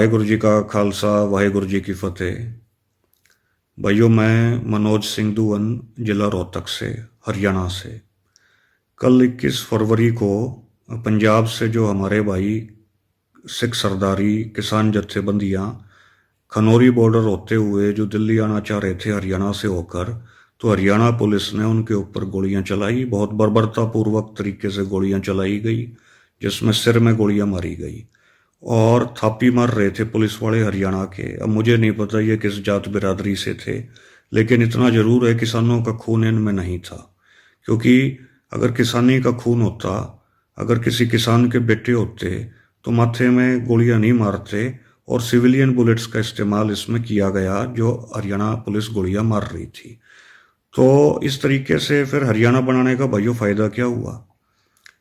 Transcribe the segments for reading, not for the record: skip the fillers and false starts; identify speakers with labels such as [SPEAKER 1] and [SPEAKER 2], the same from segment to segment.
[SPEAKER 1] वाहेगुरु जी का खालसा, वाहेगुरु जी की फतेह। भाइयों, मैं मनोज सिंह दुवन, जिला रोहतक से, हरियाणा से। कल 21 फरवरी को पंजाब से जो हमारे भाई सिख सरदारी किसान जत्थेबंदियां खनौरी बॉर्डर होते हुए जो दिल्ली आना चाह रहे थे हरियाणा से होकर, तो हरियाणा पुलिस ने उनके ऊपर गोलियां चलाई। बहुत बर्बरतापूर्वक तरीके से गोलियां चलाई गई, जिसमें सिर में गोलियां मारी गई और थापी मार रहे थे पुलिस वाले हरियाणा के। अब मुझे नहीं पता ये किस जात बिरादरी से थे, लेकिन इतना जरूर है किसानों का खून इनमें नहीं था। क्योंकि अगर किसानी का खून होता, अगर किसी किसान के बेटे होते, तो माथे में गोलियां नहीं मारते और सिविलियन बुलेट्स का इस्तेमाल इसमें किया गया, जो हरियाणा पुलिस गोलियां मार रही थी। तो इस तरीके से फिर हरियाणा बनाने का भाइयों फायदा क्या हुआ?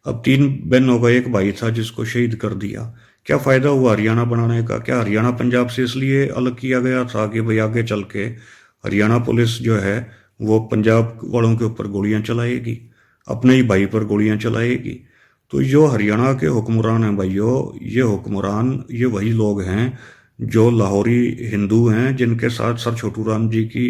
[SPEAKER 1] अब 3 बहनों का एक भाई था जिसको शहीद कर दिया। क्या फायदा हुआ हरियाणा बनाने का? क्या हरियाणा पंजाब से इसलिए अलग किया गया था कि भाई आगे चल के हरियाणा पुलिस जो है वो पंजाब वालों के ऊपर गोलियां चलाएगी, अपने ही भाई पर गोलियां चलाएगी? तो जो हरियाणा के हुक्मरान हैं भाइयों, ये हुक्मरान ये वही लोग हैं जो लाहौरी हिंदू हैं, जिनके साथ सर छोटू राम जी की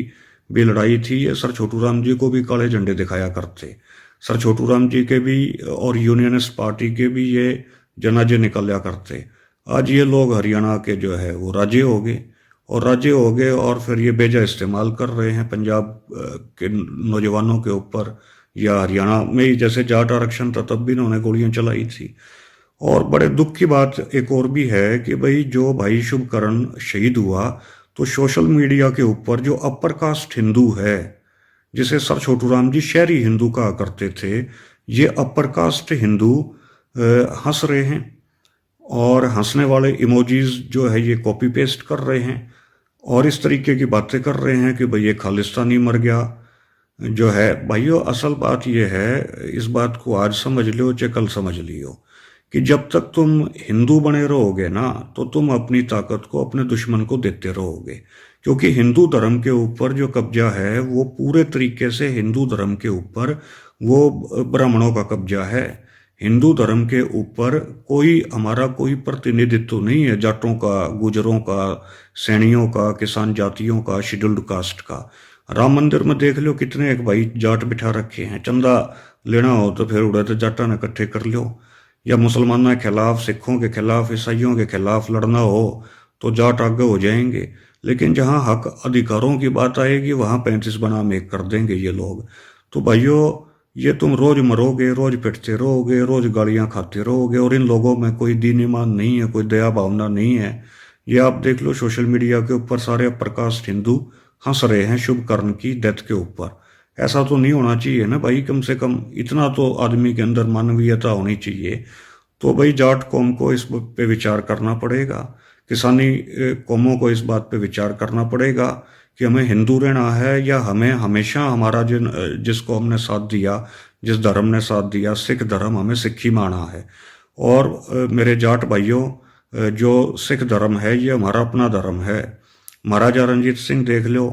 [SPEAKER 1] भी लड़ाई थी। ये सर छोटू राम जी को भी काले झंडे दिखाया करते। सर छोटू राम जी के भी और यूनियनिस्ट पार्टी के भी ये जनाजे निकाला करते। आज ये लोग हरियाणा के जो है वो राजे हो गए, और राजे हो गए और फिर ये बेजा इस्तेमाल कर रहे हैं पंजाब के नौजवानों के ऊपर। या हरियाणा में ही जैसे जाट आरक्षण था तब भी इन्होंने गोलियां चलाई थी। और बड़े दुख की बात एक और भी है कि भाई जो भाई शुभकरण शहीद हुआ, तो सोशल मीडिया के ऊपर जो अपर कास्ट हिंदू है, जिसे सर छोटू राम जी शहरी हिंदू कहा करते थे, ये अपर कास्ट हिंदू हंस रहे हैं और हंसने वाले इमोजीज जो है ये कॉपी पेस्ट कर रहे हैं और इस तरीके की बातें कर रहे हैं कि भाई ये खालिस्तानी मर गया। जो है भाइयों, असल बात ये है, इस बात को आज समझ लो चाहे कल समझ लियो, कि जब तक तुम हिंदू बने रहोगे ना, तो तुम अपनी ताकत को अपने दुश्मन को देते रहोगे। क्योंकि हिंदू धर्म के ऊपर जो कब्जा है वो पूरे तरीके से हिंदू धर्म के ऊपर वो ब्राह्मणों का कब्जा है। हिंदू धर्म के ऊपर कोई हमारा कोई प्रतिनिधित्व नहीं है, जाटों का, गुजरों का, सैनियों का, किसान जातियों का, शेड्यूल्ड कास्ट का। राम मंदिर में देख लो कितने एक भाई जाट बिठा रखे हैं। चंदा लेना हो तो फिर उड़े तो जाटा ने इकट्ठे कर लो। या मुसलमानों के खिलाफ, सिखों के खिलाफ, ईसाइयों के खिलाफ लड़ना हो तो जाट आगे हो जाएंगे। लेकिन जहां हक अधिकारों की बात आएगी वहां 35 बनाम 1 कर देंगे ये लोग। तो भाइयों, ये तुम रोज मरोगे, रोज पिटते रहोगे, रोज गालियां खाते रहोगे, और इन लोगों में कोई दीन ईमान नहीं है, कोई दया भावना नहीं है। ये आप देख लो सोशल मीडिया के ऊपर सारे प्रकाश हिंदू हंस रहे हैं शुभकर्ण की डेथ के ऊपर। ऐसा तो नहीं होना चाहिए ना भाई, कम से कम इतना तो आदमी के अंदर मानवीयता होनी चाहिए। तो भाई जाट कौम को इस पे विचार करना पड़ेगा, किसानी कौमों को इस बात पे विचार करना पड़ेगा कि हमें हिंदू रहना है या हमें हमेशा हमारा जिसको हमने साथ दिया, जिस धर्म ने साथ दिया, सिख धर्म, हमें सिक्खी माना है। और मेरे जाट भाइयों, जो सिख धर्म है ये हमारा अपना धर्म है। महाराजा रंजीत सिंह देख लो,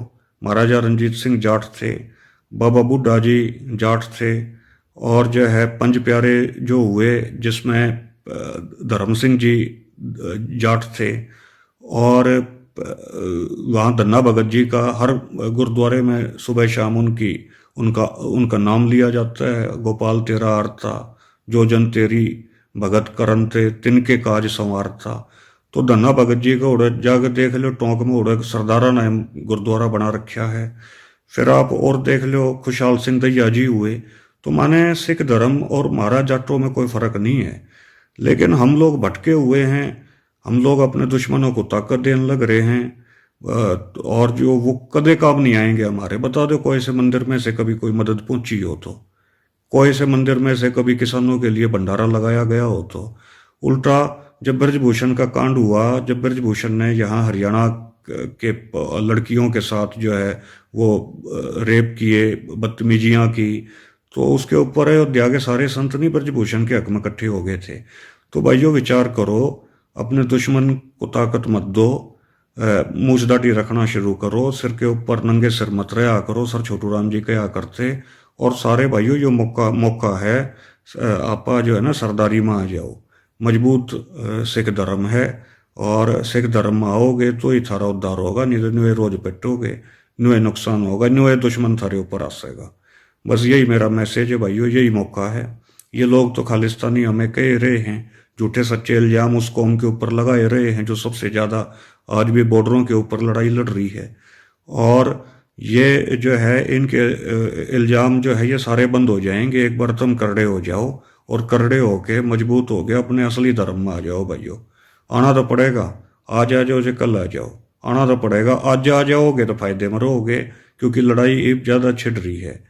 [SPEAKER 1] महाराजा रंजीत सिंह जाट थे, बाबा बुड्ढा जी जाट थे, और जो है पंज प्यारे जो हुए जिसमें धर्म सिंह जी जाट थे। और वहाँ धन्ना भगत जी का हर गुरुद्वारे में सुबह शाम उनका उनका नाम लिया जाता है। गोपाल तेरा आरता, जो जन तेरी भगत करन थे, तिनके काज संवारता। तो धन्ना भगत जी का उड़े जाकर देख लो, टोंक में उड़े सरदारा नाम गुरुद्वारा बना रखा है। फिर आप और देख लो, खुशहाल सिंह दैया जी हुए। तो माने सिख धर्म और महाराज जाटों में कोई फर्क नहीं है। लेकिन हम लोग भटके हुए हैं, हम लोग अपने दुश्मनों को ताकत देने लग रहे हैं। और जो वो कदे काम नहीं आएंगे हमारे। बता दो कोई से मंदिर में से कभी कोई मदद पहुंची हो तो, कोई से मंदिर में से कभी किसानों के लिए भंडारा लगाया गया हो तो। उल्टा जब ब्रजभूषण का कांड हुआ, जब ब्रजभूषण ने यहाँ हरियाणा के लड़कियों के साथ जो है वो रेप किए, बदतमीजियां की, तो उसके ऊपर अयोध्या के सारे संत नहीं ब्रजभूषण के हक में इकट्ठे हो गए थे। तो भाइयों विचार करो, अपने दुश्मन को ताकत मत दो, मूछदाटी रखना शुरू करो, सिर के ऊपर नंगे सिर मत रहा करो, सर छोटू राम जी कहा करते। और सारे भाइयों जो मौका मौका है, आपा जो है ना सरदारी में आ जाओ। मजबूत सिख धर्म है और सिख धर्म में आओगे तो ही थारा उद्धार होगा, नहीं तो नुए रोज पिटोगे, नुए नुकसान होगा, नुए दुश्मन थारे ऊपर आसेगा। बस यही मेरा मैसेज है भाइयों, यही मौका है। ये लोग तो खालिस्तानी हमें कह रहे हैं, झूठे सच्चे इल्जाम उस कौम के ऊपर लगाए रहे हैं जो सबसे ज़्यादा आज भी बॉर्डरों के ऊपर लड़ाई लड़ रही है। और ये जो है इनके इल्ज़ाम जो है ये सारे बंद हो जाएंगे एक बार तुम करड़े हो जाओ, और करड़े होके मजबूत हो गए अपने असली धर्म में आ जाओ भाइयों। आना तो पड़ेगा, आज आ जाओ, जो कल आ जाओ, आना तो पड़ेगा। आज आ जाओगे तो फायदे में रहोगे, क्योंकि लड़ाई ईब ज़्यादा छिड़ रही है,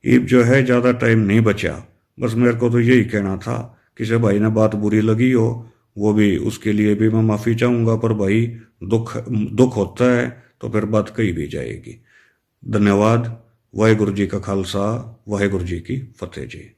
[SPEAKER 1] ईब जो है ज़्यादा टाइम नहीं बचा। बस मेरे को तो यही कहना था। किसी भाई ने बात बुरी लगी हो वो भी, उसके लिए भी मैं माफ़ी चाहूँगा, पर भाई दुख दुख होता है तो फिर बात कही भी जाएगी। धन्यवाद। वाहेगुरु जी का खालसा, वाहेगुरु जी की फतेह जी।